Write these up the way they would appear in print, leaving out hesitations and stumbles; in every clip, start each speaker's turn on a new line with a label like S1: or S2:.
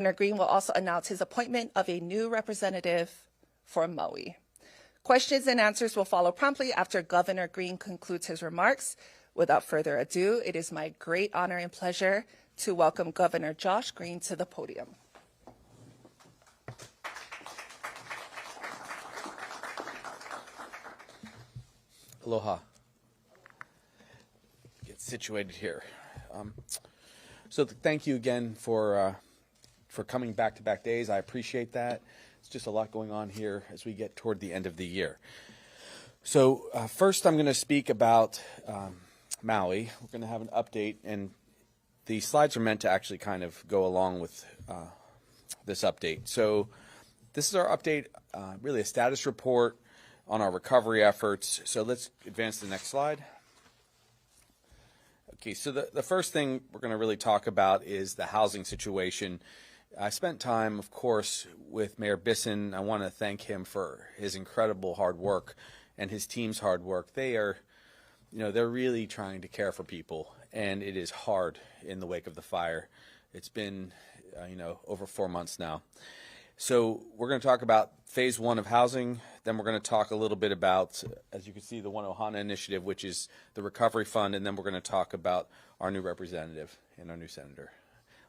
S1: Governor Green will also announce his appointment of a new representative for Maui. Questions and answers will follow promptly after Governor Green concludes his remarks. Without further ado, it is my great honor and pleasure to welcome Governor Josh Green to the podium.
S2: Aloha. Get situated here. So thank you again for coming back-to-back days. I appreciate that. It's just a lot going on here as we get toward the end of the year. So first I'm going to speak about Maui. We're going to have an update, and the slides are meant to actually kind of go along with this update. So this is our update, really a status report on our recovery efforts. So let's advance to the next slide. Okay, so the first thing we're going to really talk about is the housing situation. I spent time, of course, with Mayor Bisson. I want to thank him for his incredible hard work and his team's hard work. They are, they're really trying to care for people, and it is hard in the wake of the fire. It's been, over 4 months now. So we're going to talk about phase one of housing. Then we're going to talk a little bit about, as you can see, the One Ohana initiative, which is the recovery fund. And then we're going to talk about our new representative and our new senator.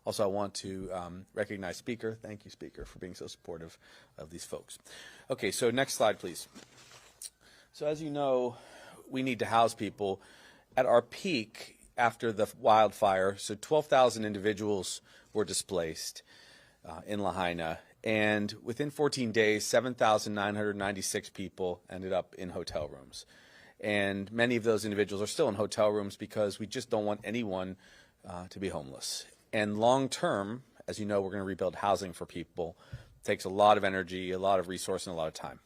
S2: Also, I want to recognize Speaker. Thank you, Speaker, for being so supportive of these folks. Okay, so next slide, please. So as you know, we need to house people. At our peak after the wildfire, so 12,000 individuals were displaced in Lahaina. And within 14 days, 7,996 people ended up in hotel rooms. And many of those individuals are still in hotel rooms because we just don't want anyone to be homeless. And long term, as you know, we're going to rebuild housing for people. It takes a lot of energy, a lot of resource, and a lot of time.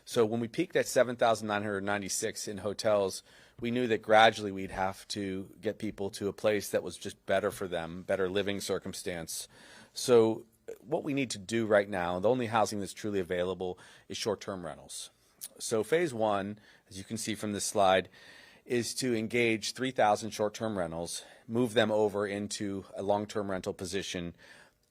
S2: So when we peaked at 7,996 in hotels, we knew that gradually we'd have to get people to a place that was just better for them, better living circumstance. So what we need to do right now, the only housing that's truly available, is short-term rentals. So phase one, as you can see from this slide, is to engage 3,000 short-term rentals, move them over into a long-term rental position,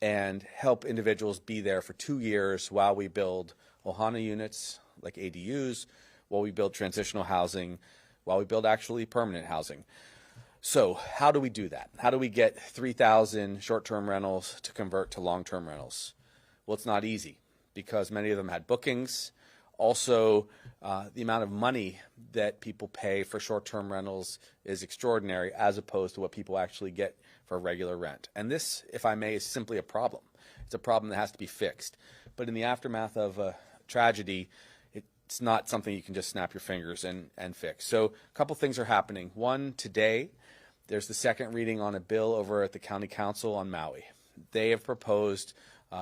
S2: and help individuals be there for 2 years while we build Ohana units, like ADUs, while we build transitional housing, while we build actually permanent housing. So how do we do that? How do we get 3,000 short-term rentals to convert to long-term rentals? Well, it's not easy because many of them had bookings. Also, the amount of money that people pay for short-term rentals is extraordinary as opposed to what people actually get for regular rent. And this, if I may, is simply a problem. It's a problem that has to be fixed. But in the aftermath of a tragedy, it's not something you can just snap your fingers and fix. So a couple things are happening. One, today, there's the second reading on a bill over at the County Council on Maui. They have proposed,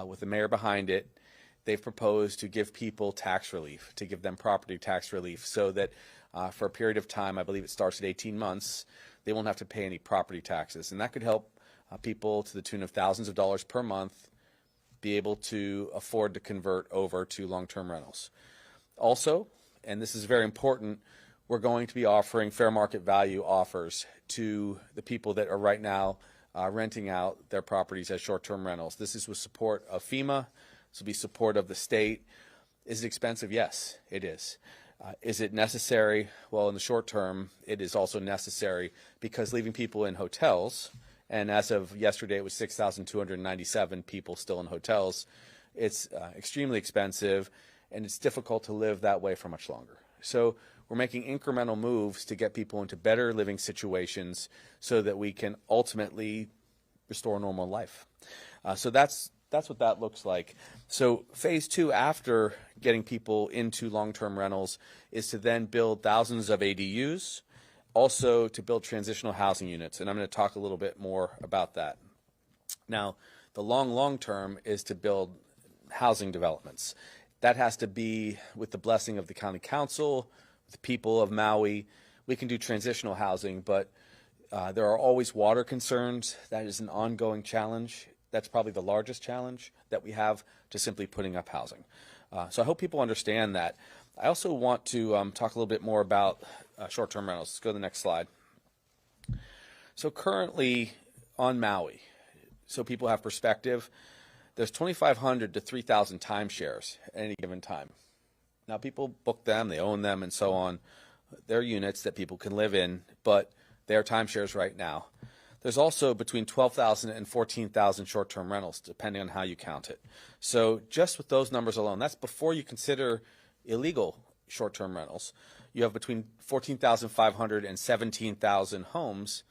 S2: with the mayor behind it, they've proposed to give people tax relief, to give them property tax relief so that for a period of time, I believe it starts at 18 months, they won't have to pay any property taxes. And that could help people to the tune of thousands of dollars per month be able to afford to convert over to long-term rentals. Also, and this is very important, we're going to be offering fair market value offers to the people that are right now renting out their properties as short-term rentals. This is with support of FEMA. This will be support of the state. Is it expensive? Yes, it is. Is it necessary? Well, in the short term, it is also necessary because leaving people in hotels, and as of yesterday, it was 6,297 people still in hotels. It's extremely expensive, and it's difficult to live that way for much longer. So we're making incremental moves to get people into better living situations so that we can ultimately restore normal life. So that's what that looks like. So phase two, after getting people into long-term rentals, is to then build thousands of ADUs, also to build transitional housing units. And I'm going to talk a little bit more about that. Now, the long term is to build housing developments. That has to be with the blessing of the county council, the people of Maui. We can do transitional housing, but there are always water concerns. That is an ongoing challenge. That's probably the largest challenge that we have to simply putting up housing. So I hope people understand that. I also want to talk a little bit more about short-term rentals. Let's go to the next slide. So currently on Maui, so people have perspective, there's 2,500 to 3,000 timeshares at any given time. Now, people book them, they own them, and so on. They're units that people can live in, but they're timeshares right now. There's also between 12,000 and 14,000 short-term rentals, depending on how you count it. So just with those numbers alone, that's before you consider illegal short-term rentals. You have between 14,500 and 17,000 homes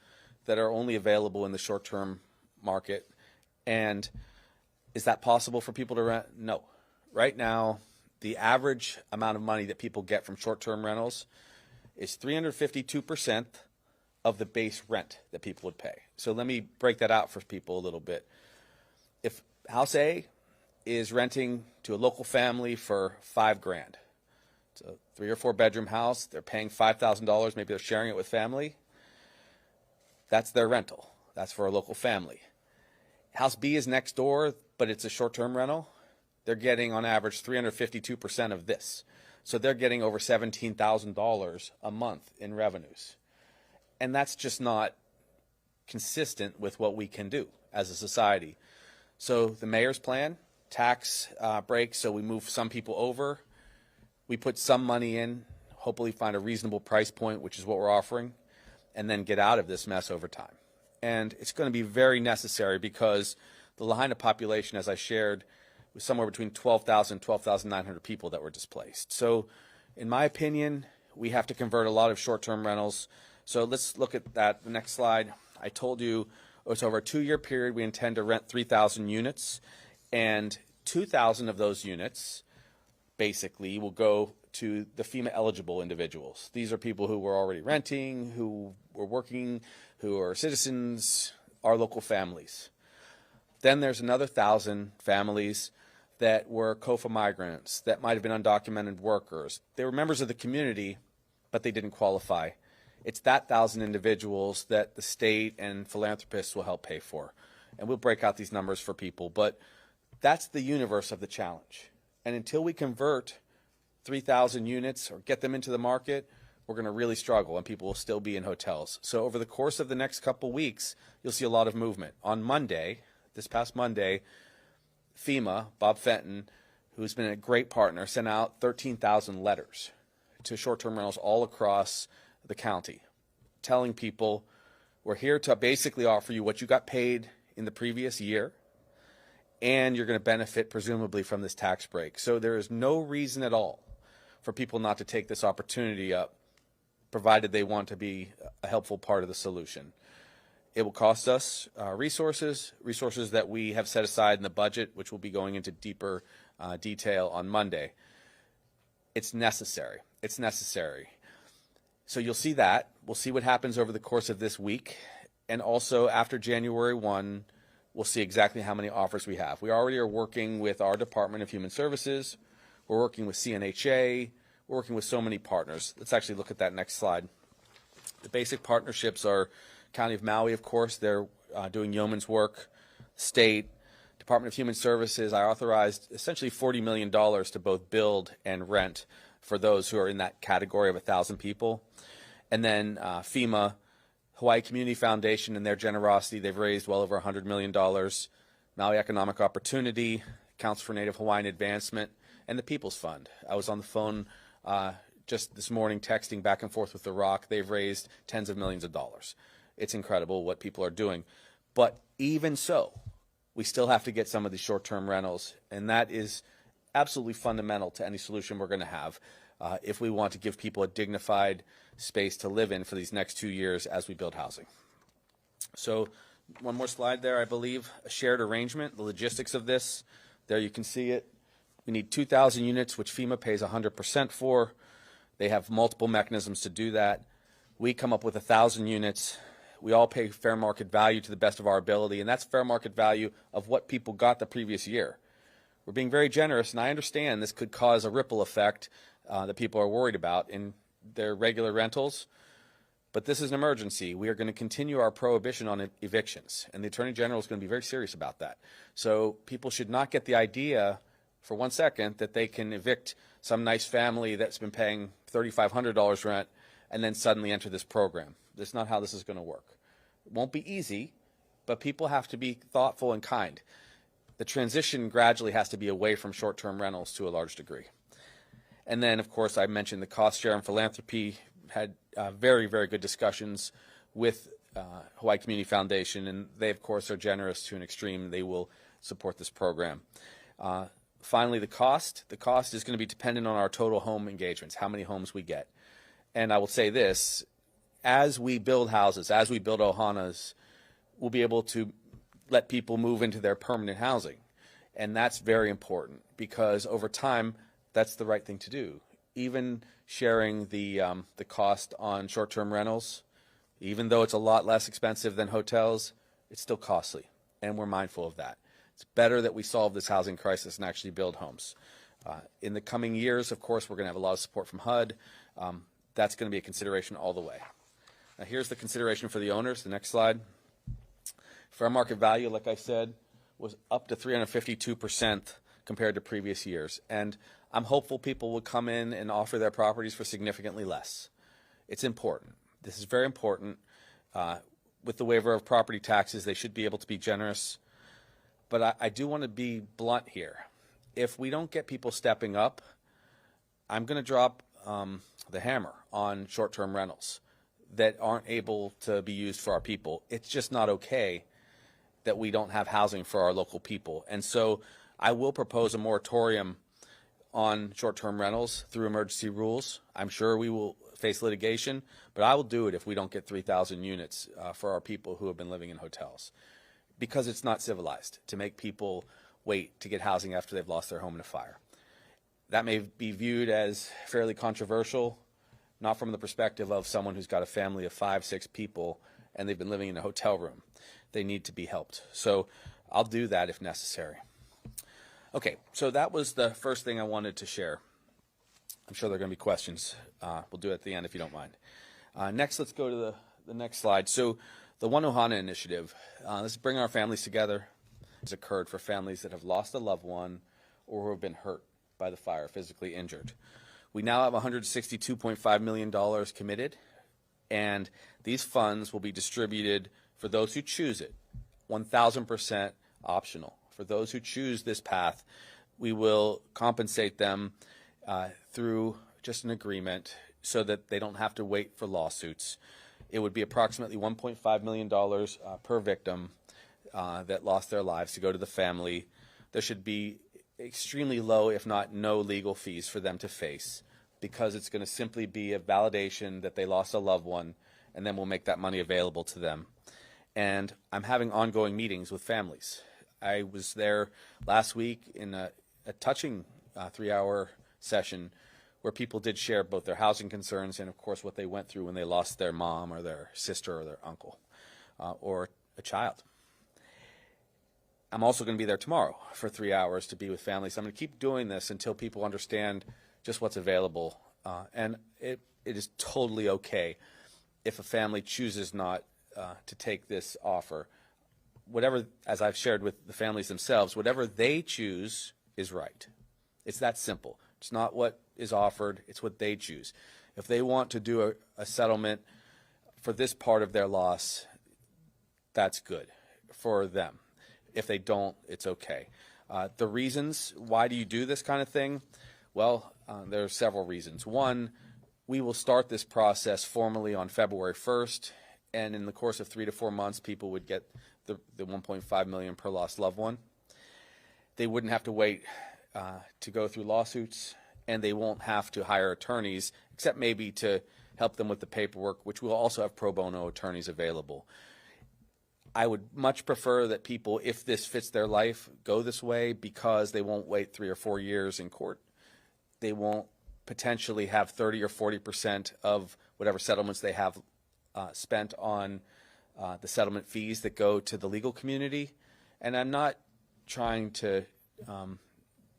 S2: that are only available in the short-term market. And is that possible for people to rent? No. Right now, the average amount of money that people get from short-term rentals is 352% of the base rent that people would pay. So let me break that out for people a little bit. If House A is renting to a local family for $5,000, it's a 3 or 4 bedroom house, they're paying $5,000, maybe they're sharing it with family, that's their rental. That's for a local family. House B is next door, but it's a short-term rental. They're getting on average 352% of this. So they're getting over $17,000 a month in revenues. And that's just not consistent with what we can do as a society. So the mayor's plan, tax breaks, so we move some people over. We put some money in, hopefully find a reasonable price point, which is what we're offering, and then get out of this mess over time. And it's going to be very necessary because the Lahaina population, as I shared, was somewhere between 12,000 and 12,900 people that were displaced. So in my opinion, we have to convert a lot of short-term rentals. So let's look at that. The next slide. I told you it's over a 2-year period. We intend to rent 3,000 units, and 2,000 of those units basically will go to the FEMA eligible individuals. These are people who were already renting, who were working, who are citizens, our local families. Then there's another 1,000 families that were COFA migrants, that might have been undocumented workers. They were members of the community, but they didn't qualify. It's that 1,000 individuals that the state and philanthropists will help pay for. And we'll break out these numbers for people, but that's the universe of the challenge. And until we convert 3,000 units or get them into the market, we're going to really struggle, and people will still be in hotels. So over the course of the next couple weeks, you'll see a lot of movement. On Monday, this past Monday, FEMA, Bob Fenton, who's been a great partner, sent out 13,000 letters to short-term rentals all across the county, telling people we're here to basically offer you what you got paid in the previous year, and you're going to benefit presumably from this tax break. So there is no reason at all for people not to take this opportunity up, provided they want to be a helpful part of the solution. It will cost us resources that we have set aside in the budget, which will be going into deeper detail on Monday. It's necessary. It's necessary. So you'll see that. We'll see what happens over the course of this week. And also after January 1, we'll see exactly how many offers we have. We already are working with our Department of Human Services. We're working with CNHA. We're working with so many partners. Let's actually look at that next slide. The basic partnerships are County of Maui, of course. They're doing yeoman's work. State, Department of Human Services, I authorized essentially $40 million to both build and rent for those who are in that category of 1,000 people. And then FEMA, Hawaii Community Foundation, and their generosity, they've raised well over $100 million. Maui Economic Opportunity, Council for Native Hawaiian Advancement, and the People's Fund. I was on the phone just this morning texting back and forth with The Rock. They've raised tens of millions of dollars. It's incredible what people are doing. But even so, we still have to get some of these short-term rentals, and that is absolutely fundamental to any solution we're going to have if we want to give people a dignified space to live in for these next 2 years as we build housing. So one more slide there, I believe, a shared arrangement, the logistics of this. There you can see it. We need 2,000 units, which FEMA pays 100% for. They have multiple mechanisms to do that. We come up with 1,000 units. We all pay fair market value to the best of our ability, and that's fair market value of what people got the previous year. We're being very generous, and I understand this could cause a ripple effect that people are worried about in their regular rentals, but this is an emergency. We are going to continue our prohibition on evictions, and the Attorney General is going to be very serious about that. So people should not get the idea for 1 second that they can evict some nice family that's been paying $3,500 rent and then suddenly enter this program. That's not how this is going to work. It won't be easy, but people have to be thoughtful and kind. the transition gradually has to be away from short-term rentals to a large degree. And then, of course, I mentioned the cost share and philanthropy, had very, very good discussions with Hawaii Community Foundation, and they, of course, are generous to an extreme. They will support this program. Finally, the cost. The cost is going to be dependent on our total home engagements, how many homes we get. And I will say this, as we build houses, as we build ohanas, we'll be able to let people move into their permanent housing. And that's very important because over time, that's the right thing to do. Even sharing the cost on short-term rentals, even though it's a lot less expensive than hotels, it's still costly, and we're mindful of that. It's better that we solve this housing crisis and actually build homes. In the coming years, of course, we're going to have a lot of support from HUD. That's going to be a consideration all the way. Now, here's the consideration for the owners. The next slide. Fair market value, like I said, was up to 352% compared to previous years. And I'm hopeful people will come in and offer their properties for significantly less. It's important. This is very important. With the waiver of property taxes, they should be able to be generous. But I do want to be blunt here. If we don't get people stepping up, I'm going to drop the hammer on short-term rentals that aren't able to be used for our people. It's just not okay that we don't have housing for our local people. And so I will propose a moratorium on short-term rentals through emergency rules. I'm sure we will face litigation, but I will do it if we don't get 3,000 units for our people who have been living in hotels, because it's not civilized to make people wait to get housing after they've lost their home in a fire. That may be viewed as fairly controversial, not from the perspective of someone who's got a family of 5, 6 people and they've been living in a hotel room. They need to be helped. So I'll do that if necessary. Okay, so that was the first thing I wanted to share. I'm sure there are going to be questions. We'll do it at the end if you don't mind. Next, let's go to the next slide. So the One Ohana Initiative, this is Bring Our Families Together. It's occurred for families that have lost a loved one or who have been hurt by the fire, physically injured. We now have $162.5 million committed, and these funds will be distributed for those who choose it, 1,000% optional. For those who choose this path, we will compensate them through just an agreement so that they don't have to wait for lawsuits. It would be approximately $1.5 million per victim that lost their lives to go to the family. There should be extremely low, if not no, legal fees for them to face, because it's going to simply be a validation that they lost a loved one, and then we'll make that money available to them. And I'm having ongoing meetings with families. I was there last week in a touching 3-hour session where people did share both their housing concerns and, of course, what they went through when they lost their mom or their sister or their uncle or a child. I'm also going to be there tomorrow for 3 hours to be with families. I'm going to keep doing this until people understand just what's available. And it is totally okay if a family chooses not to take this offer. Whatever, as I've shared with the families themselves, whatever they choose is right. It's that simple. It's not what is offered, it's what they choose. If they want to do a settlement for this part of their loss, that's good for them. If they don't, it's okay. The reasons, why do you do this kind of thing? Well, there are several reasons. One, we will start this process formally on February 1st, and in the course of 3 to 4 months, people would get the $1.5 million per lost loved one. They wouldn't have to wait to go through lawsuits, and they won't have to hire attorneys, except maybe to help them with the paperwork, which we'll also have pro bono attorneys available. I would much prefer that people, if this fits their life, go this way, because they won't wait 3 or 4 years in court. They won't potentially have 30 or 40% of whatever settlements they have spent on the settlement fees that go to the legal community. And I'm not trying to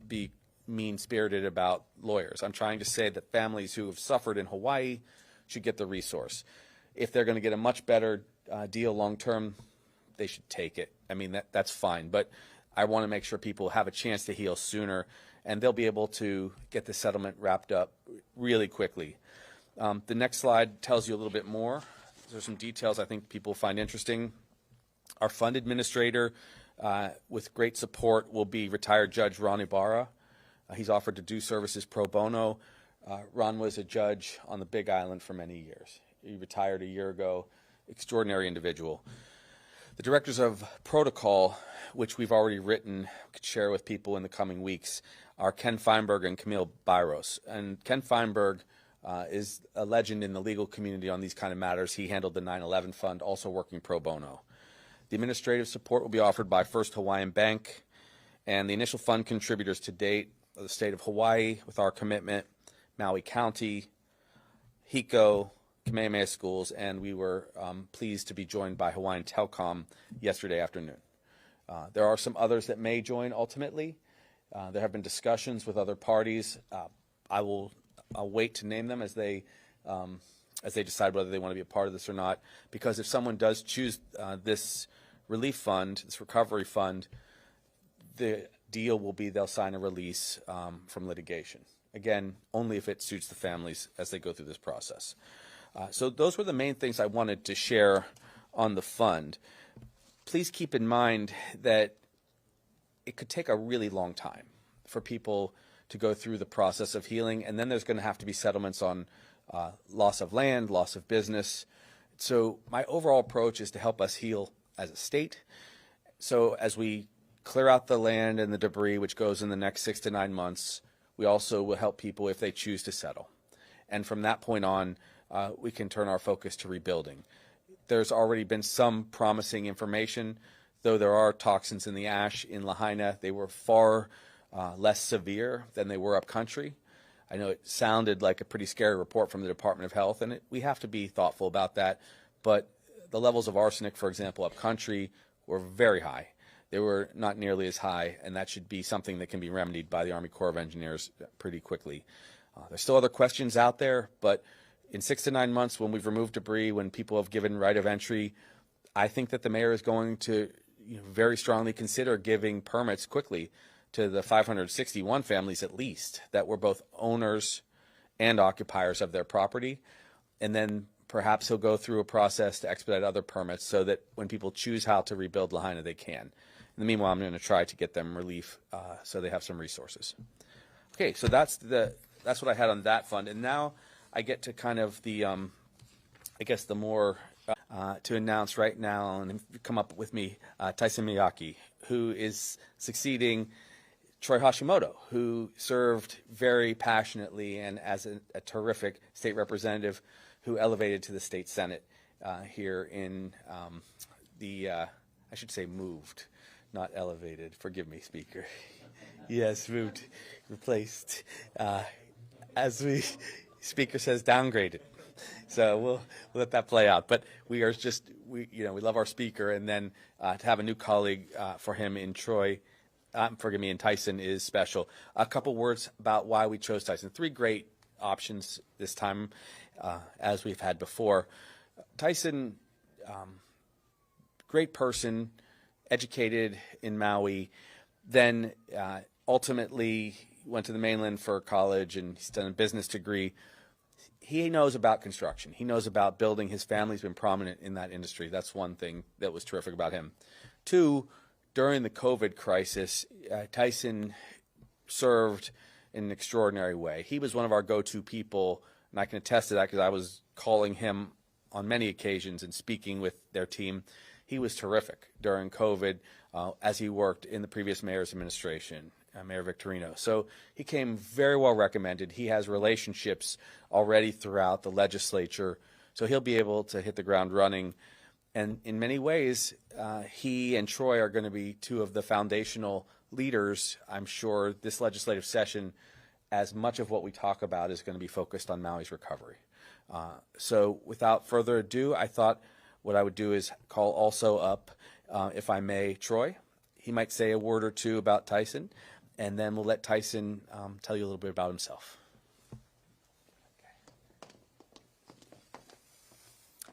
S2: be mean-spirited about lawyers. I'm trying to say that families who have suffered in Hawaii should get the resource. If they're going to get a much better deal long-term, they should take it. I mean, that's fine. But I want to make sure people have a chance to heal sooner, and they'll be able to get the settlement wrapped up really quickly. The next slide tells you a little bit more. There's some details I think people find interesting. Our fund administrator with great support will be retired Judge Ron Ibarra. He's offered to do services pro bono. Ron was a judge on the Big Island for many years. He retired a year ago. Extraordinary individual. The directors of protocol, which we've already written, could share with people in the coming weeks, are Ken Feinberg and Camille Byros. And Ken Feinberg is a legend in the legal community on these kind of matters. He handled the 9/11 fund, also working pro bono. The administrative support will be offered by First Hawaiian Bank, and the initial fund contributors to date are the state of Hawaii with our commitment, Maui County, HECO, Kamehameha Schools, and we were pleased to be joined by Hawaiian Telcom yesterday afternoon. There are some others that may join ultimately. There have been discussions with other parties. I'll wait to name them as they decide whether they want to be a part of this or not, because if someone does choose this relief fund, this recovery fund, the deal will be they'll sign a release from litigation. Again, only if it suits the families as they go through this process. So those were the main things I wanted to share on the fund. Please keep in mind that it could take a really long time for people to go through the process of healing, and then there's going to have to be settlements on loss of land, loss of business. So my overall approach is to help us heal as a state. So as we clear out the land and the debris, which goes in the next 6 to 9 months, we also will help people if they choose to settle. And from that point on, we can turn our focus to rebuilding. There's already been some promising information, though there are toxins in the ash in Lahaina. They were far less severe than they were up country. I know it sounded like a pretty scary report from the Department of Health, and we have to be thoughtful about that. But the levels of arsenic, for example, up country were very high. They were not nearly as high, and that should be something that can be remedied by the Army Corps of Engineers pretty quickly. There's still other questions out there, but in 6 to 9 months, when we've removed debris, when people have given right of entry, I think that the mayor is going to very strongly consider giving permits quickly to the 561 families at least that were both owners and occupiers of their property. And then perhaps he'll go through a process to expedite other permits so that when people choose how to rebuild Lahaina, they can. In the meanwhile, I'm going to try to get them relief so they have some resources. Okay, so that's what I had on that fund. And now I get to kind of the, I guess the more to announce right now, and come up with me, Tyson Miyake, who is succeeding Troy Hashimoto, who served very passionately and as a terrific state representative who elevated to the state Senate here in I should say moved, not elevated. Forgive me, Speaker. Yes, moved, replaced. As Speaker says, downgraded. So we'll let that play out. But we are just, we love our Speaker, and then to have a new colleague for him in Troy, in Tyson is special. A couple words about why we chose Tyson. 3 great options this time, as we've had before. Tyson, great person, educated in Maui, then ultimately went to the mainland for college, and he's done a business degree. He knows about construction. He knows about building. His family's been prominent in that industry. That's one thing that was terrific about him. 2, during the COVID crisis, Tyson served in an extraordinary way. He was one of our go-to people, and I can attest to that because I was calling him on many occasions and speaking with their team. He was terrific during COVID as he worked in the previous mayor's administration, Mayor Victorino. So he came very well recommended. He has relationships already throughout the legislature, so he'll be able to hit the ground running. And in many ways, he and Troy are going to be 2 of the foundational leaders, I'm sure, this legislative session, as much of what we talk about is going to be focused on Maui's recovery. So without further ado, I thought what I would do is call also up, if I may, Troy. He might say a word or 2 about Tyson, and then we'll let Tyson tell you a little bit about himself.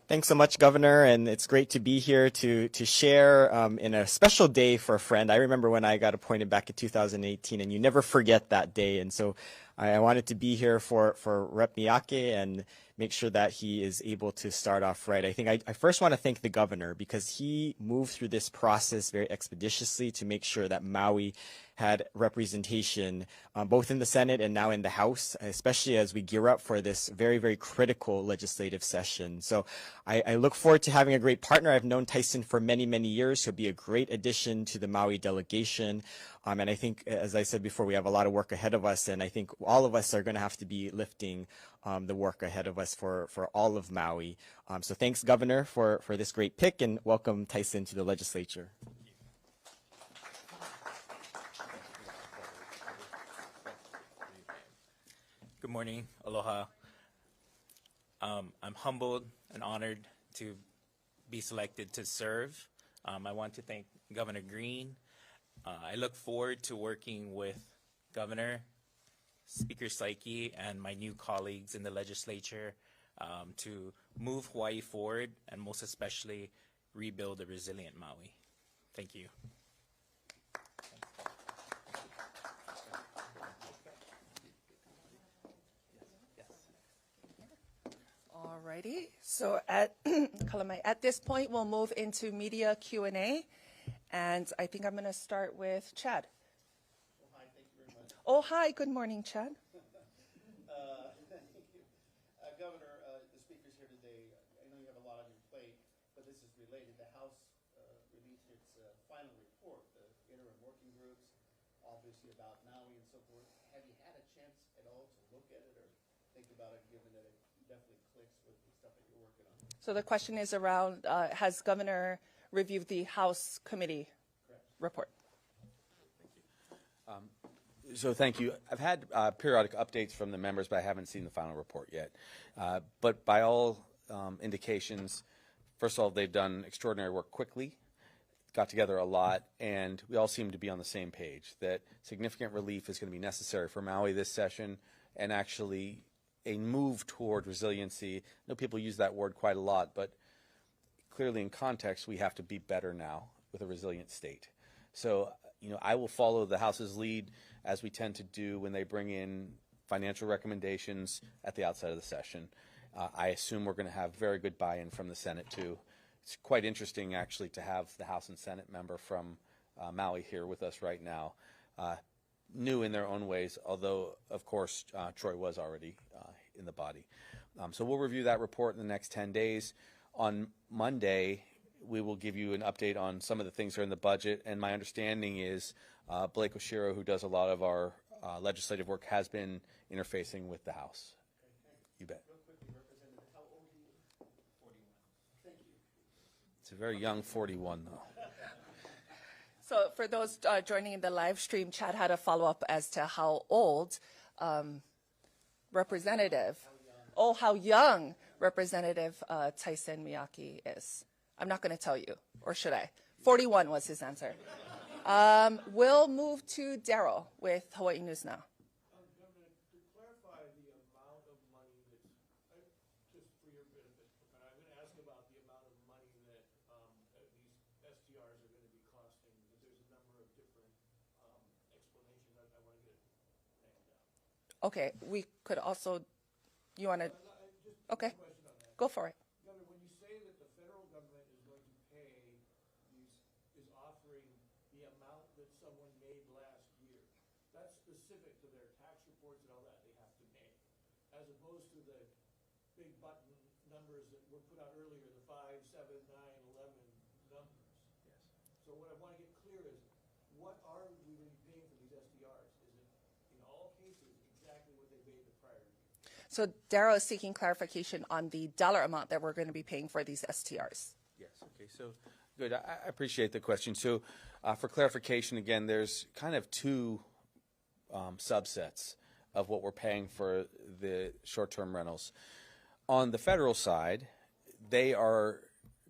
S3: Thanks so much, Governor, and it's great to be here to share in a special day for a friend. I remember when I got appointed back in 2018, and you never forget that day. And so I wanted to be here for Rep. Miyake and make sure that he is able to start off right. I think I first want to thank the governor because he moved through this process very expeditiously to make sure that Maui had representation both in the Senate and now in the House, especially as we gear up for this very, very critical legislative session. So I look forward to having a great partner. I've known Tyson for many, many years. He'll be a great addition to the Maui delegation. And I think, as I said before, we have a lot of work ahead of us. And I think all of us are going to have to be lifting the work ahead of us for all of Maui. So thanks, Governor, for this great pick, and welcome Tyson to the legislature.
S4: Good morning, aloha. I'm humbled and honored to be selected to serve. I want to thank Governor Green. I look forward to working with Governor, Speaker Saiki, and my new colleagues in the legislature to move Hawaii forward and most especially rebuild a resilient Maui. Thank you.
S1: Alrighty, so at this point, we'll move into media Q&A, and I think I'm going to start with Chad.
S5: Well, hi, thank you very much.
S1: Oh, hi, good morning, Chad.
S5: Thank you. Governor, the speaker's here today. I know you have a lot on your plate, but this is related. The House released its final report, the interim working groups, obviously about Maui and so forth. Have you had a chance at all to look at it or think about it, given that it definitely clicks with the stuff that you're working on?
S1: So the question is around, has Governor reviewed the House committee report?
S2: So thank you. I've had periodic updates from the members, but I haven't seen the final report yet. But by all indications, first of all, they've done extraordinary work quickly, got together a lot, and we all seem to be on the same page that significant relief is going to be necessary for Maui this session, and actually a move toward resiliency. I know people use that word quite a lot, but clearly in context, we have to be better now with a resilient state. So, I will follow the House's lead, as we tend to do when they bring in financial recommendations at the outset of the session. I assume we're going to have very good buy-in from the Senate, too. It's quite interesting, actually, to have the House and Senate member from Maui here with us right now. New in their own ways, although, of course, Troy was already in the body. So we'll review that report in the next 10 days. On Monday, we will give you an update on some of the things that are in the budget, and my understanding is Blake Oshiro, who does a lot of our legislative work, has been interfacing with the House. You bet.
S5: Real quickly, Representative, how old are you? 41. Thank you.
S2: It's a very young 41, though.
S1: So for those joining in the live stream, Chad had a follow-up as to how old how young Representative Tyson Miyake is. I'm not going to tell you, or should I? 41 was his answer. We'll move to Daryl with Hawaii News Now.
S6: Governor, to clarify the amount of money that's, just for your benefit, I'm going to ask about the amount of money that these STRs are going to be costing, because there's a number of different explanations. I want to get it nailed down.
S1: Okay, we could also, you want to, okay, go for it.
S6: Governor, when you say that the federal government is going to pay is offering the amount that someone made last year, that's specific to their tax reports and all that they have to make, as opposed to the big button numbers that were put out earlier, the 5, 7, 9, 11 numbers. Yes. So what I want to get clear is, what are we going to be paying for these SDRs? Is it, in all cases, exactly what they paid the prior year?
S1: So Daryl is seeking clarification on the dollar amount that we're going to be paying for these STRs.
S2: Yes, okay, so good. I appreciate the question. So for clarification, again, there's kind of two subsets of what we're paying for the short-term rentals. On the federal side, they are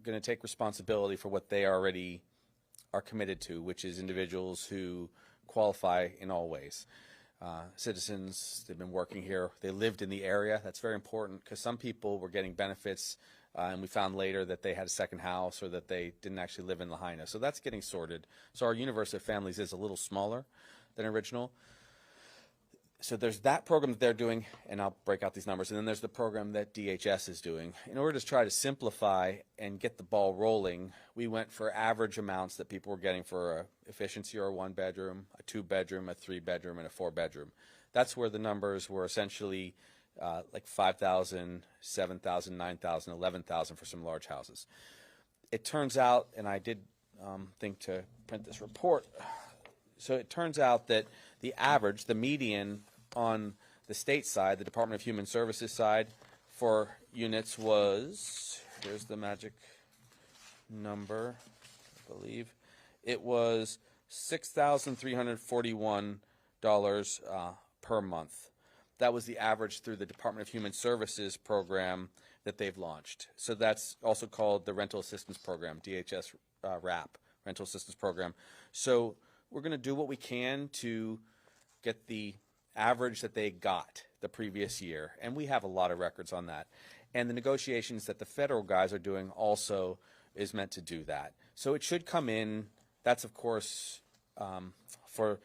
S2: going to take responsibility for what they already are committed to, which is individuals who qualify in all ways. Citizens, they've been working here, they lived in the area. That's very important because some people were getting benefits and we found later that they had a second house or that they didn't actually live in Lahaina. So that's getting sorted. So our universe of families is a little smaller than original. So there's that program that they're doing, and I'll break out these numbers, and then there's the program that DHS is doing. In order to try to simplify and get the ball rolling, we went for average amounts that people were getting for a efficiency or a 1-bedroom, a 2-bedroom, a 3-bedroom, and a 4-bedroom. That's where the numbers were essentially like 5,000, 7,000, 9,000, 11,000 for some large houses. It turns out, and I did think to print this report, so it turns out that the average, the median on the state side, the Department of Human Services side, for units was, here's the magic number, I believe, it was $6,341 per month. That was the average through the Department of Human Services program that they've launched. So that's also called the Rental Assistance Program, DHS RAP, Rental Assistance Program. So we're going to do what we can to get the average that they got the previous year, and we have a lot of records on that. And the negotiations that the federal guys are doing also is meant to do that. So it should come in. That's, of course, for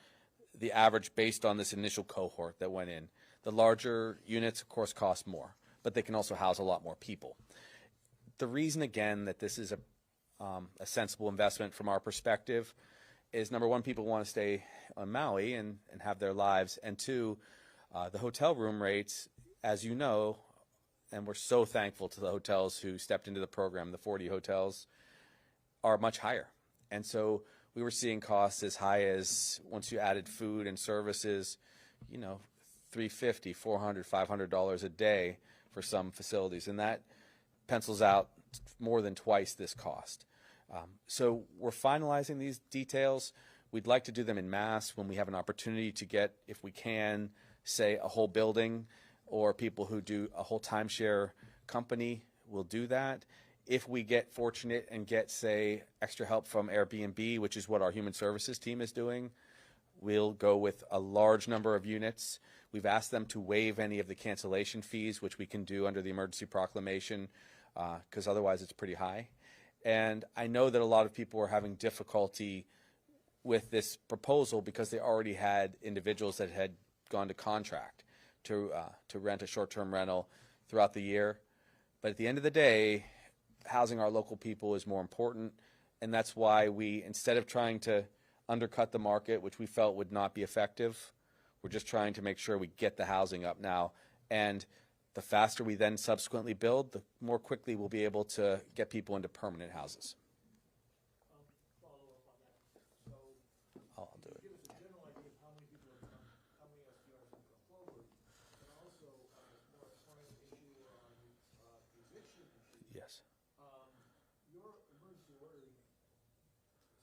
S2: the average based on this initial cohort that went in. The larger units, of course, cost more, but they can also house a lot more people. The reason, again, that this is a sensible investment from our perspective is, number one, people want to stay on Maui and have their lives, and two, the hotel room rates, as you know, and we're so thankful to the hotels who stepped into the program, the 40 hotels, are much higher. And so we were seeing costs as high as, once you added food and services, you know, $350, $400, $500 a day for some facilities, and that pencils out more than twice this cost. So we're finalizing these details. We'd like to do them in mass when we have an opportunity to get, if we can, say a whole building, or people who do a whole timeshare company will do that. If we get fortunate and get, say, extra help from Airbnb, which is what our human services team is doing, we'll go with a large number of units. We've asked them to waive any of the cancellation fees, which we can do under the emergency proclamation, because otherwise it's pretty high. And I know that a lot of people are having difficulty with this proposal because they already had individuals that had gone to contract to rent a short-term rental throughout the year. But at the end of the day, housing our local people is more important, and that's why we, instead of trying to undercut the market, which we felt would not be effective, we're just trying to make sure we get the housing up now. And the faster we then subsequently build, the more quickly we'll be able to get people into permanent houses.
S6: Follow up on that. So,
S2: I'll do it.
S6: give us a general idea of how many people have come, how many SDRs have come forward, and also more important issue on eviction issue.
S2: Yes.
S6: Your emergency order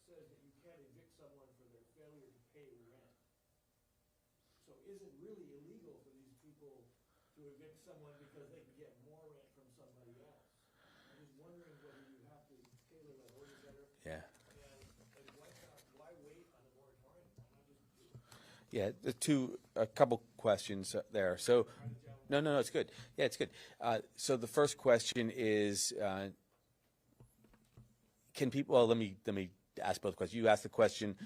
S6: says that you can't evict someone for their failure to pay rent. So is it really illegal for these people to evict someone because they can get more rent from somebody else? I'm just wondering whether you have to tailor that order better.
S2: Yeah.
S6: And why wait on a moratorium? Why not just do it?
S2: Yeah, a couple questions there. So, no, it's good. Yeah, it's good. So the first question is, can people? Well, let me ask both questions. You asked the question: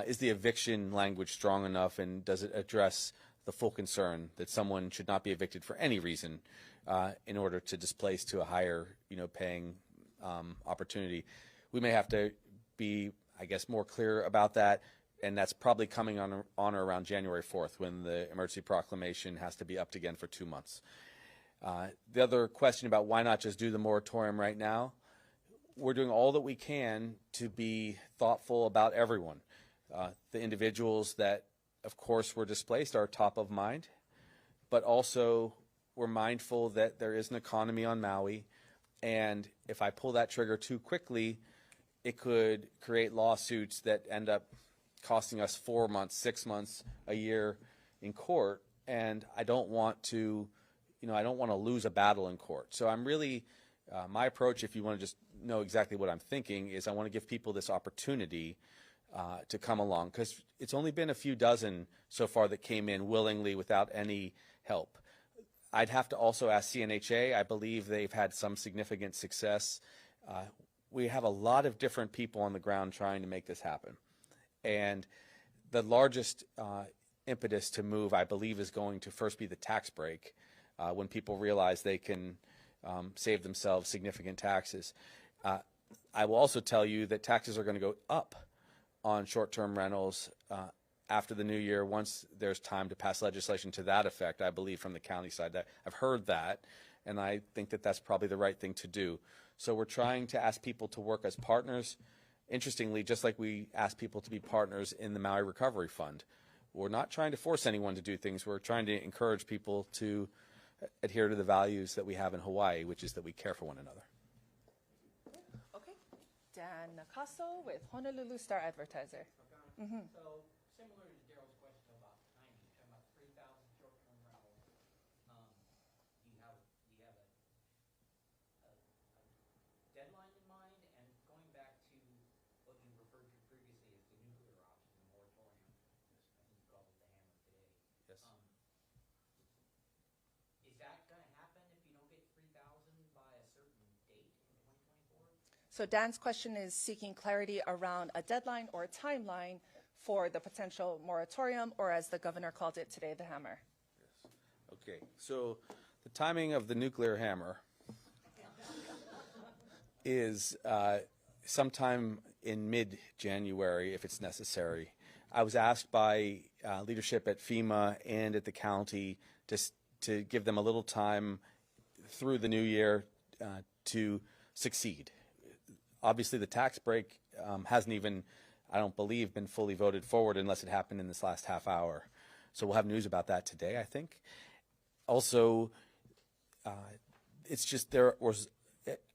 S2: is the eviction language strong enough, and does it address the full concern that someone should not be evicted for any reason in order to displace to a higher, paying opportunity? We may have to be, I guess, more clear about that. And that's probably coming on or around January 4th, when the emergency proclamation has to be upped again for 2 months. The other question about why not just do the moratorium right now, we're doing all that we can to be thoughtful about everyone. The individuals that, of course, were displaced are top of mind, but also we're mindful that there is an economy on Maui, and if I pull that trigger too quickly, it could create lawsuits that end up costing us 4 months, 6 months, a year in court, and I don't want to, I don't want to lose a battle in court. So I'm really, my approach, if you want to just know exactly what I'm thinking, is I want to give people this opportunity to come along, because it's only been a few dozen so far that came in willingly without any help. I'd have to also ask CNHA. I believe they've had some significant success. We have a lot of different people on the ground trying to make this happen. And the largest impetus to move, I believe, is going to first be the tax break, when people realize they can save themselves significant taxes. I will also tell you that taxes are going to go up on short-term rentals after the new year, once there's time to pass legislation to that effect, I believe, from the county side. That I've heard that, and I think that that's probably the right thing to do. So we're trying to ask people to work as partners. Interestingly, just like we ask people to be partners in the Maui Recovery Fund. We're not trying to force anyone to do things. We're trying to encourage people to adhere to the values that we have in Hawaii, which is that we care for one another.
S1: Okay. Dan Nakaso with Honolulu Star Advertiser.
S7: So similar to Daryl's question about timing, you're talking about 3,000 short-term rentals. Do you have a deadline in mind? And going back to what you referred to previously as the nuclear option, the moratorium, I think you called it the hammer today.
S2: Yes.
S7: Is that going to happen if you don't get 3,000 by a certain date in 2024?
S1: So Dan's question is seeking clarity around a deadline or a timeline for the potential moratorium, or as the governor called it today, the hammer.
S2: Yes. Okay. So the timing of the nuclear hammer is sometime in mid-January, if it's necessary. I was asked by leadership at FEMA and at the county to give them a little time through the new year to succeed. Obviously, the tax break hasn't even, I don't believe, been fully voted forward unless it happened in this last half hour. So we'll have news about that today, I think. Also, it's just there was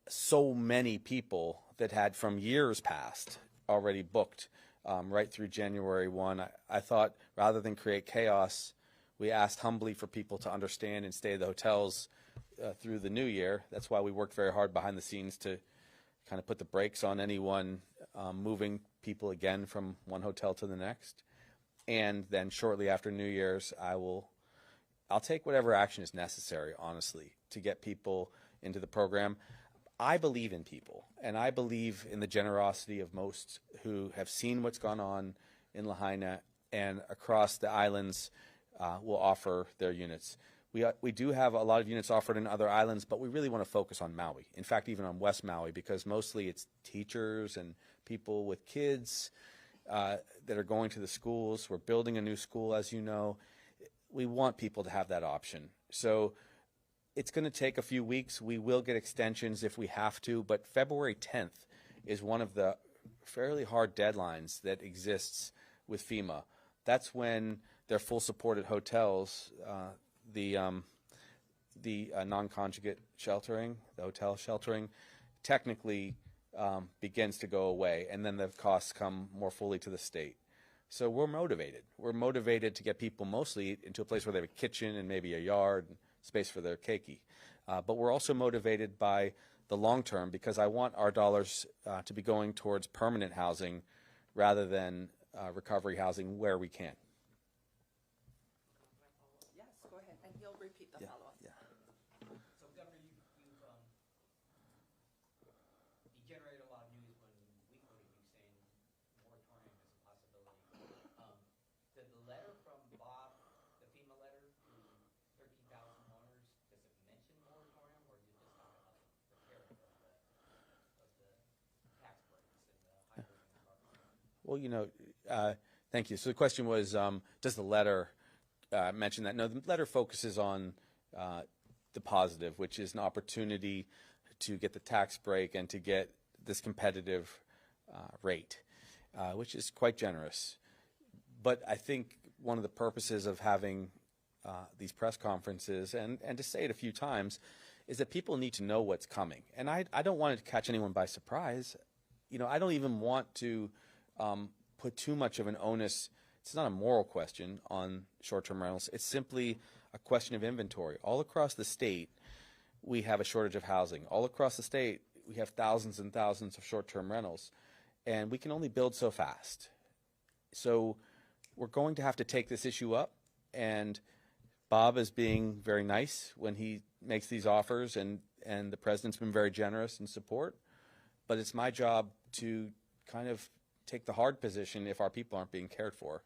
S2: so many people that had from years past already booked right through January 1. I thought rather than create chaos, we asked humbly for people to understand and stay at the hotels through the new year. That's why we worked very hard behind the scenes to kind of put the brakes on anyone moving people again from one hotel to the next. And then shortly after New Year's, I'll take whatever action is necessary, honestly, to get people into the program. I believe in people, and I believe in the generosity of most who have seen what's gone on in Lahaina and across the islands will offer their units. We do have a lot of units offered in other islands, but we really want to focus on Maui. In fact, even on West Maui, because mostly it's teachers and people with kids that are going to the schools. We're building a new school, as you know. We want people to have that option. So it's going to take a few weeks. We will get extensions if we have to, but February 10th is one of the fairly hard deadlines that exists with FEMA. That's when their full supported hotels, the non-conjugate sheltering, the hotel sheltering, technically begins to go away, and then the costs come more fully to the state. So we're motivated. We're motivated to get people mostly into a place where they have a kitchen and maybe a yard, and space for their keiki. But we're also motivated by the long term, because I want our dollars to be going towards permanent housing rather than recovery housing where we can.
S1: Yes, go ahead, and he'll repeat the follow-up.
S2: Yeah.
S7: So, Governor, you generated a lot of news when we quoted you saying moratorium is a possibility. Did the letter from Bob, the FEMA letter to 13,000 owners, does it mention moratorium, or did it just talk about the repairing of the tax breaks and the higher recovery?
S2: Well, thank you. So the question was, does the letter mention that? No, the letter focuses on the positive, which is an opportunity to get the tax break and to get this competitive rate, which is quite generous. But I think one of the purposes of having these press conferences and to say it a few times is that people need to know what's coming. And I don't want it to catch anyone by surprise. I don't even want to put too much of an onus. It's not a moral question on short-term rentals. It's simply a question of inventory. All across the state, we have a shortage of housing. All across the state, we have thousands and thousands of short-term rentals, and we can only build so fast. So we're going to have to take this issue up, and Bob is being very nice when he makes these offers, and the president's been very generous in support. But it's my job to kind of take the hard position if our people aren't being cared for.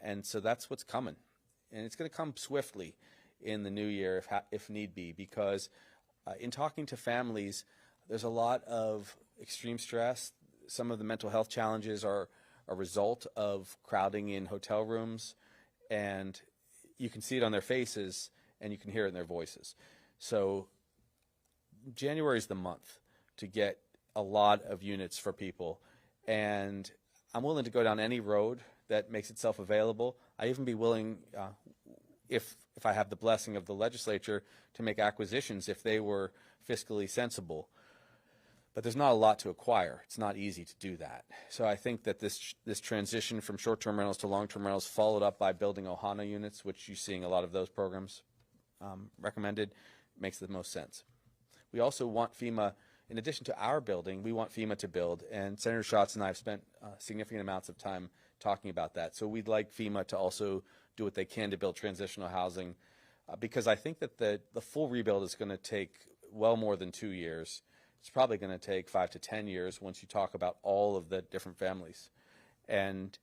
S2: And so that's what's coming. And it's going to come swiftly in the new year if need be, because in talking to families, there's a lot of extreme stress. Some of the mental health challenges are a result of crowding in hotel rooms, and you can see it on their faces and you can hear it in their voices. So January is the month to get a lot of units for people, and I'm willing to go down any road that makes itself available. I even be willing, if I have the blessing of the legislature, to make acquisitions if they were fiscally sensible. But there's not a lot to acquire. It's not easy to do that. So I think that this transition from short-term rentals to long-term rentals, followed up by building Ohana units, which you're seeing a lot of those programs recommended, makes the most sense. We also want FEMA, in addition to our building, we want FEMA to build, and Senator Schatz and I have spent significant amounts of time talking about that. So we'd like FEMA to also do what they can to build transitional housing, because I think that the full rebuild is going to take well more than 2 years. It's probably going to take 5 to 10 years once you talk about all of the different families. And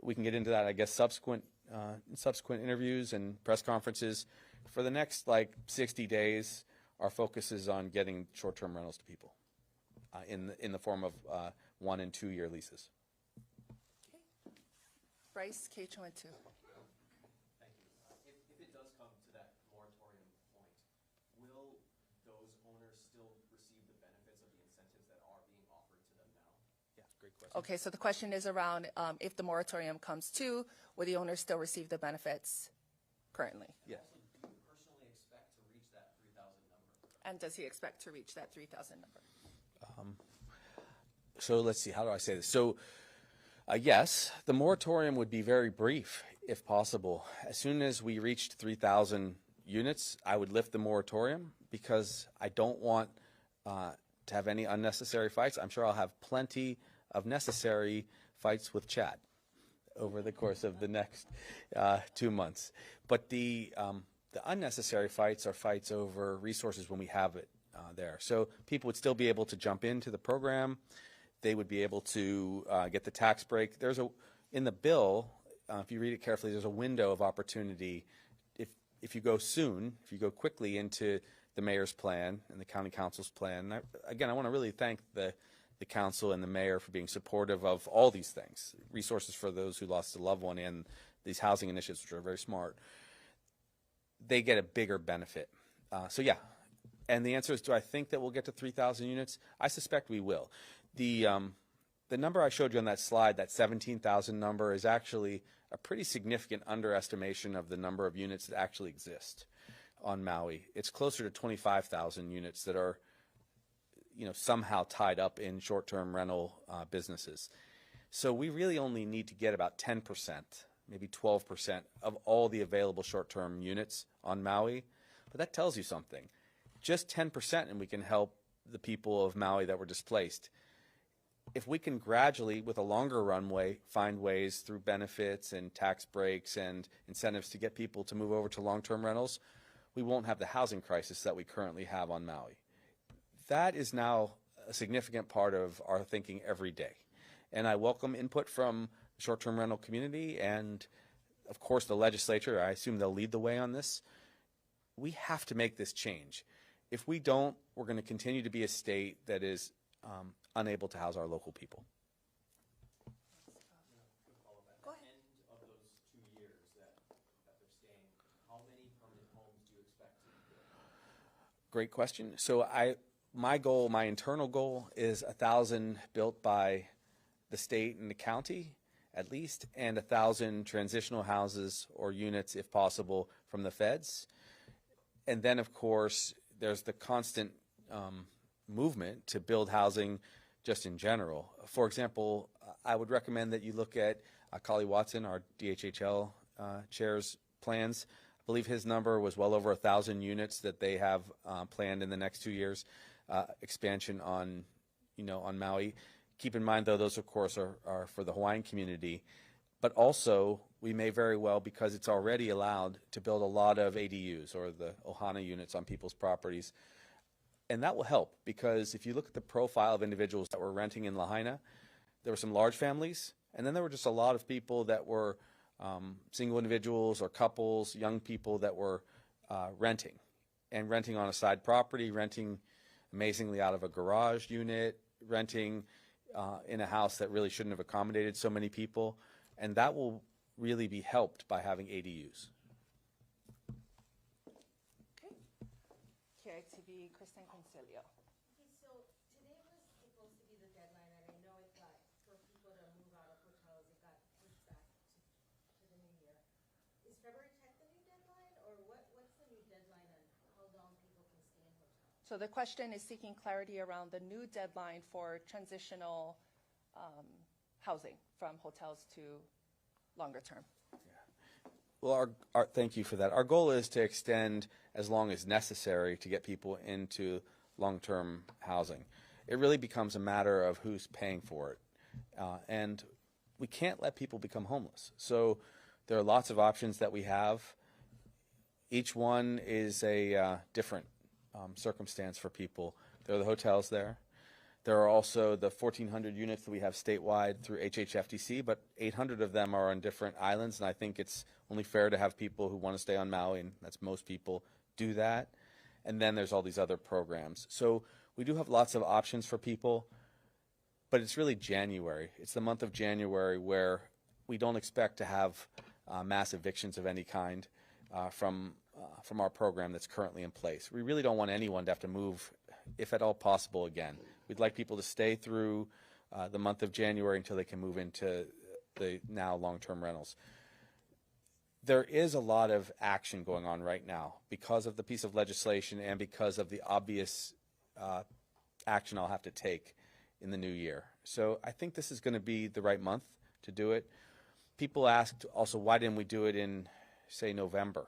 S2: we can get into that, I guess, subsequent interviews and press conferences. For the next, 60 days, our focus is on getting short-term rentals to people in the form of 1 and 2 year leases.
S1: Okay. Bryce, KHON2.
S8: Thank you. If it does come to that moratorium point, will those owners still receive the benefits of the incentives that are being offered to them now?
S2: Yeah, great question.
S1: Okay, so the question is around if the moratorium comes to, will the owners still receive the benefits currently?
S2: Yes.
S8: Also, do you personally expect to reach that 3,000 number?
S1: And does he expect to reach that 3,000 number?
S2: So let's see, how do I say this? So yes, the moratorium would be very brief if possible. As soon as we reached 3,000 units, I would lift the moratorium, because I don't want to have any unnecessary fights. I'm sure I'll have plenty of necessary fights with Chad over the course of the next 2 months. But the unnecessary fights are fights over resources when we have it there. So people would still be able to jump into the program. They would be able to get the tax break. In the bill, if you read it carefully, there's a window of opportunity. If you go soon, if you go quickly into the mayor's plan and the county council's plan. I want to really thank the council and the mayor for being supportive of all these things, resources for those who lost a loved one, and these housing initiatives, which are very smart. They get a bigger benefit. So yeah, and the answer is, do I think that we'll get to 3,000 units? I suspect we will. The number I showed you on that slide, that 17,000 number, is actually a pretty significant underestimation of the number of units that actually exist on Maui. It's closer to 25,000 units that are, somehow tied up in short-term rental businesses. So we really only need to get about 10%, maybe 12% of all the available short-term units on Maui. But that tells you something. Just 10%, and we can help the people of Maui that were displaced. If we can gradually, with a longer runway, find ways through benefits and tax breaks and incentives to get people to move over to long-term rentals, we won't have the housing crisis that we currently have on Maui. That is now a significant part of our thinking every day. And I welcome input from the short-term rental community and, of course, the legislature. I assume they'll lead the way on this. We have to make this change. If we don't, we're going to continue to be a state that is unable to house our local people.
S1: Go ahead.
S8: At the end of those 2 years that they're staying, how many permanent homes do you expect to be built?
S2: Great question. So my internal goal is 1,000 built by the state and the county, at least, and 1,000 transitional houses or units, if possible, from the feds. And then, of course, there's the constant movement to build housing just in general. For example, I would recommend that you look at Kali Watson, our DHHL chair's plans. I believe his number was well over 1,000 units that they have planned in the next 2 years, expansion on Maui. Keep in mind, though, those, of course, are for the Hawaiian community. But also, we may very well, because it's already allowed, to build a lot of ADUs, or the Ohana units, on people's properties. And that will help, because if you look at the profile of individuals that were renting in Lahaina, there were some large families, and then there were just a lot of people that were single individuals or couples, young people that were renting on a side property, renting amazingly out of a garage unit, renting in a house that really shouldn't have accommodated so many people. And that will really be helped by having ADUs.
S1: Okay. KITV, Kristen Concilio.
S9: Okay, so today was supposed to be the deadline, and I know it got, for people to move out of hotels, it got pushed back to the new year. Is February 10th the new deadline, or what's the new deadline on how long people can stay in hotels?
S1: So the question is seeking clarity around the new deadline for transitional housing from hotels to longer term.
S2: Well, thank you for that. Our goal is to extend as long as necessary to get people into long-term housing. It really becomes a matter of who's paying for it. And we can't let people become homeless. So there are lots of options that we have. Each one is a different circumstance for people. There are the hotels there. There are also the 1,400 units that we have statewide through HHFTC, but 800 of them are on different islands, and I think it's only fair to have people who want to stay on Maui, and that's most people, do that. And then there's all these other programs. So we do have lots of options for people, but it's really January. It's the month of January where we don't expect to have mass evictions of any kind from our program that's currently in place. We really don't want anyone to have to move, if at all possible, again. We'd like people to stay through the month of January until they can move into the now long-term rentals. There is a lot of action going on right now because of the piece of legislation and because of the obvious action I'll have to take in the new year. So I think this is going to be the right month to do it. People asked also, why didn't we do it in, say, November?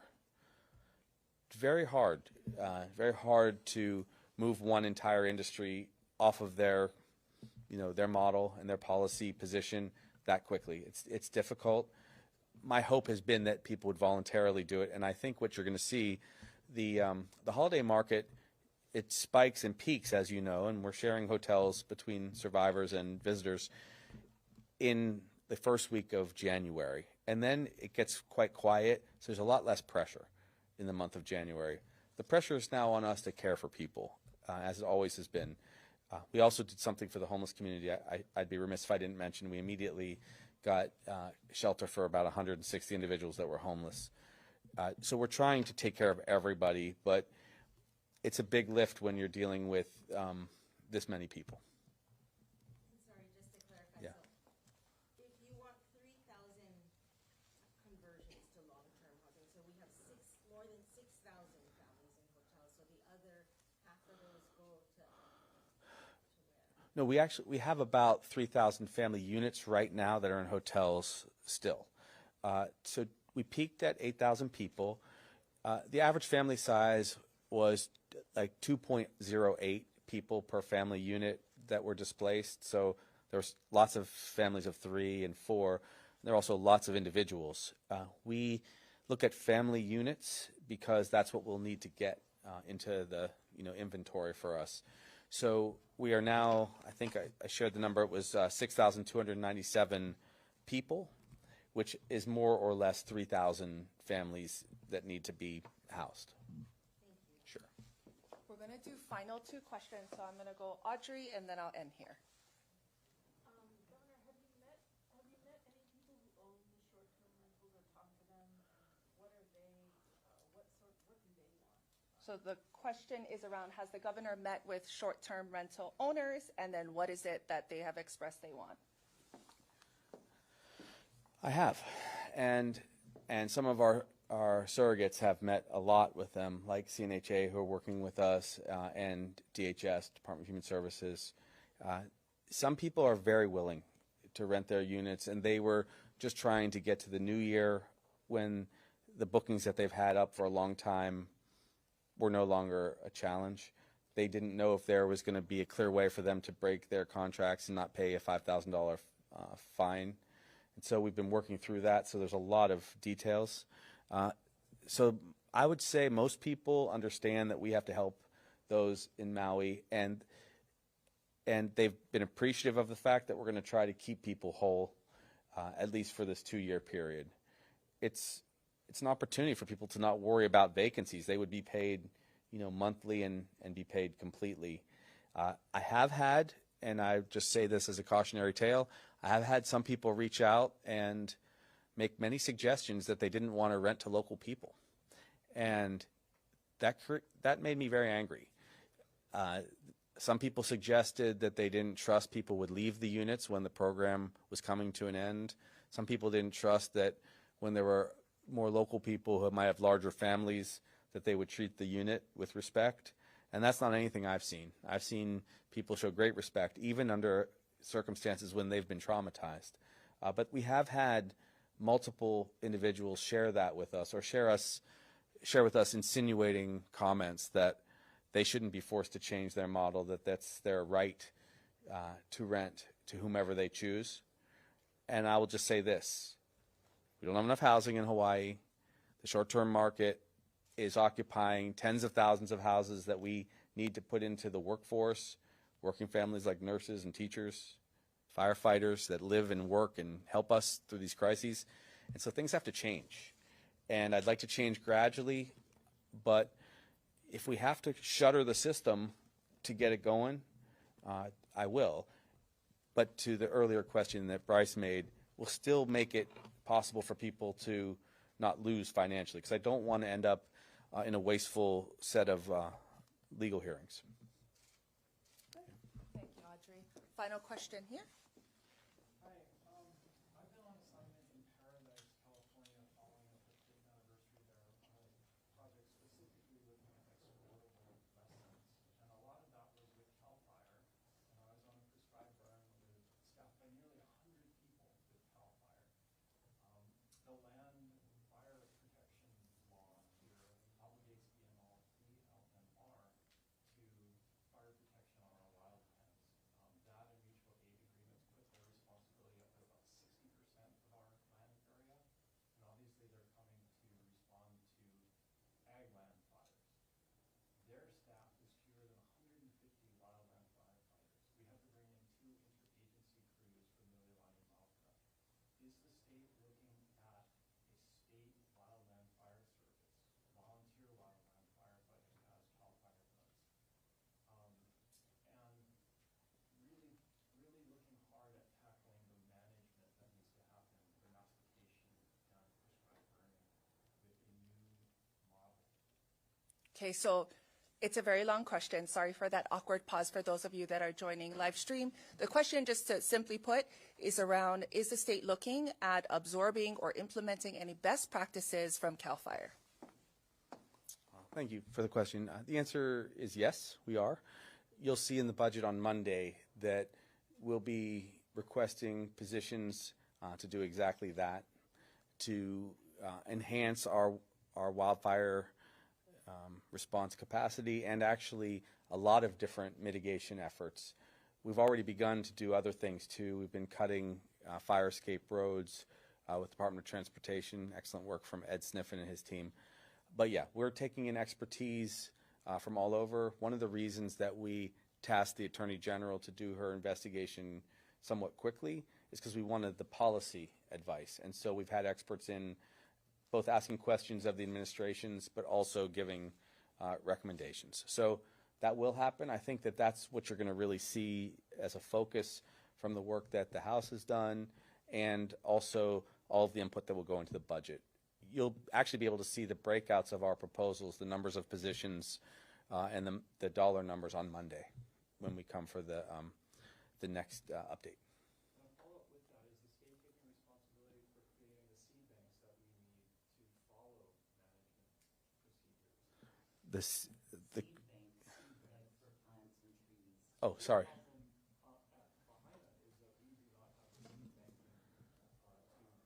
S2: It's very hard to move one entire industry off of their model and their policy position that quickly. It's difficult. My hope has been that people would voluntarily do it, and I think what you're going to see, the holiday market, it spikes and peaks, as you know, and we're sharing hotels between survivors and visitors in the first week of January, and then it gets quite quiet, so there's a lot less pressure in the month of January. The pressure is now on us to care for people, as it always has been. We also did something for the homeless community. I'd be remiss if I didn't mention we immediately got shelter for about 160 individuals that were homeless. So we're trying to take care of everybody, but it's a big lift when you're dealing with this many people.
S9: Sorry, just to clarify.
S2: Yeah.
S9: So if you want 3,000 conversions to long-term housing, so we have more than 6,000 families in hotels, so the other half of those go to where?
S2: No, we have about 3,000 family units right now that are in hotels still. So we peaked at 8,000 people. The average family size was like 2.08 people per family unit that were displaced. So there was lots of families of 3 and 4. There are also lots of individuals. We look at family units because that's what we'll need to get into the inventory for us. So we are now, I think I shared the number, it was 6,297 people, which is more or less 3,000 families that need to be housed. Sure.
S1: We're going to do final 2 questions, so I'm going to go Audrey, and then I'll end here.
S10: Governor, have you met any people who own the short-term rentals or talked to them? What are they? What do they want?
S1: So the question is around, has the governor met with short-term rental owners, and then what is it that they have expressed they want?
S2: I have, and some of our surrogates have met a lot with them, like CNHA, who are working with us, and DHS, Department of Human Services. Some people are very willing to rent their units, and they were just trying to get to the new year when the bookings that they've had up for a long time were no longer a challenge. They didn't know if there was going to be a clear way for them to break their contracts and not pay a $5,000 fine. And so we've been working through that, so there's a lot of details. So I would say most people understand that we have to help those in Maui, and they've been appreciative of the fact that we're going to try to keep people whole, at least for this 2-year period. it's an opportunity for people to not worry about vacancies. They would be paid, monthly and be paid completely. I have had, and I just say this as a cautionary tale, I have had some people reach out and make many suggestions that they didn't want to rent to local people. And that made me very angry. Some people suggested that they didn't trust people would leave the units when the program was coming to an end. Some people didn't trust that when there were more local people who might have larger families, that they would treat the unit with respect. And that's not anything I've seen. I've seen people show great respect, even under circumstances when they've been traumatized. But we have had multiple individuals share that with us, or share with us insinuating comments that they shouldn't be forced to change their model, that that's their right to rent to whomever they choose. And I will just say this. We don't have enough housing in Hawaii. The short-term market is occupying tens of thousands of houses that we need to put into the workforce, working families like nurses and teachers, firefighters that live and work and help us through these crises. And so things have to change. And I'd like to change gradually, but if we have to shutter the system to get it going, I will. But to the earlier question that Bryce made, we'll still make it possible for people to not lose financially, because I don't want to end up in a wasteful set of legal hearings.
S1: Thank you, Audrey. Final question here.
S6: Hi, I've been on assignment in Paradise, California, following up the 5th anniversary there on a project specifically looking at exploitable vessels. And a lot of that was with CAL FIRE. And I was on a prescribed burn staffed by nearly 100 people with CAL FIRE. The land fire protection law here obligates BML, BLMR to fire protection on our wildlands. That and mutual aid agreements put their responsibility up to about 60% of our land area. And obviously they're coming to respond to ag land fires. Their staff is fewer than 150 wildland firefighters. We have to bring in 2 interagency crews for Miliwani Mauka. Is the state looking at a state wildland fire service, volunteer wildland firefighting as CAL FIRE does? And really, really looking hard at tackling the management that needs to happen, the mastication and prescribed burning with a new model.
S1: Okay, so it's a very long question. Sorry for that awkward pause for those of you that are joining live stream. The question, just to simply put, is around, is the state looking at absorbing or implementing any best practices from CAL FIRE?
S2: Thank you for the question. The answer is yes, we are. You'll see in the budget on Monday that we'll be requesting positions to do exactly that, to enhance our wildfire response capacity, and actually a lot of different mitigation efforts. We've already begun to do other things too. We've been cutting fire escape roads with the Department of Transportation. Excellent work from Ed Sniffen and his team. But yeah, we're taking in expertise from all over. One of the reasons that we tasked the Attorney General to do her investigation somewhat quickly is because we wanted the policy advice. And so we've had experts in both asking questions of the administrations, but also giving recommendations. So that will happen. I think that that's what you're going to really see as a focus from the work that the House has done, and also all of the input that will go into the budget. You'll actually be able to see the breakouts of our proposals, the numbers of positions, and the dollar numbers on Monday when we come for the next update.
S6: And a follow-up with that, is the state taking responsibility for creating the seed banks that we need to follow management procedures?
S2: The oh, sorry.
S6: Behind that is that we do not have the seed banking to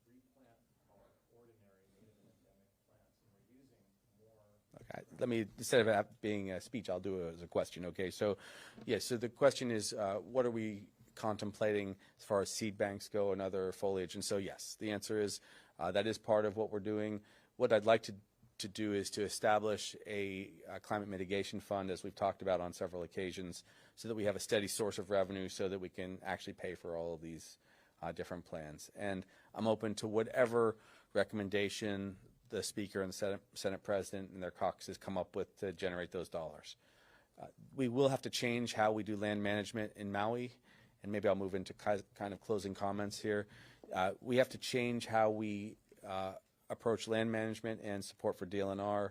S6: replant our ordinary native and endemic plants, and we're using more.
S2: Okay, let me, instead of it being a speech, I'll do it as a question. Okay, so yes, so the question is, what are we contemplating as far as seed banks go and other foliage? And so yes, the answer is that is part of what we're doing. What I'd like to do is to establish a climate mitigation fund, as we've talked about on several occasions, so that we have a steady source of revenue so that we can actually pay for all of these different plans. And I'm open to whatever recommendation the Speaker and the Senate President and their caucuses come up with to generate those dollars. We will have to change how we do land management in Maui, and maybe I'll move into kind of closing comments here. We have to change how we approach land management and support for DLNR.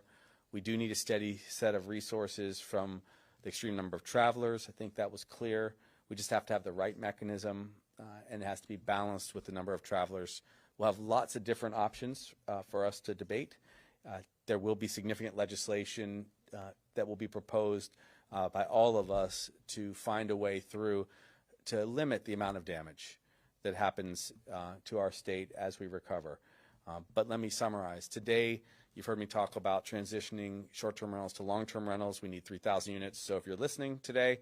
S2: We do need a steady set of resources from the extreme number of travelers. I think that was clear. We just have to have the right mechanism, and it has to be balanced with the number of travelers. We'll have lots of different options for us to debate. There will be significant legislation that will be proposed by all of us to find a way through to limit the amount of damage that happens to our state as we recover. But let me summarize. Today, you've heard me talk about transitioning short-term rentals to long-term rentals. We need 3,000 units. So if you're listening today,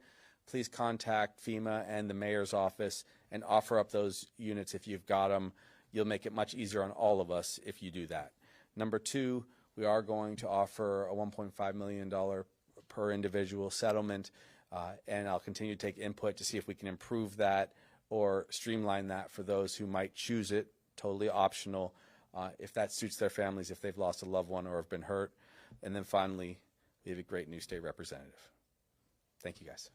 S2: please contact FEMA and the mayor's office and offer up those units if you've got them. You'll make it much easier on all of us if you do that. Number two, we are going to offer a $1.5 million per individual settlement, and I'll continue to take input to see if we can improve that or streamline that for those who might choose it, totally optional, if that suits their families, if they've lost a loved one or have been hurt. And then finally, we have a great new state representative. Thank you, guys.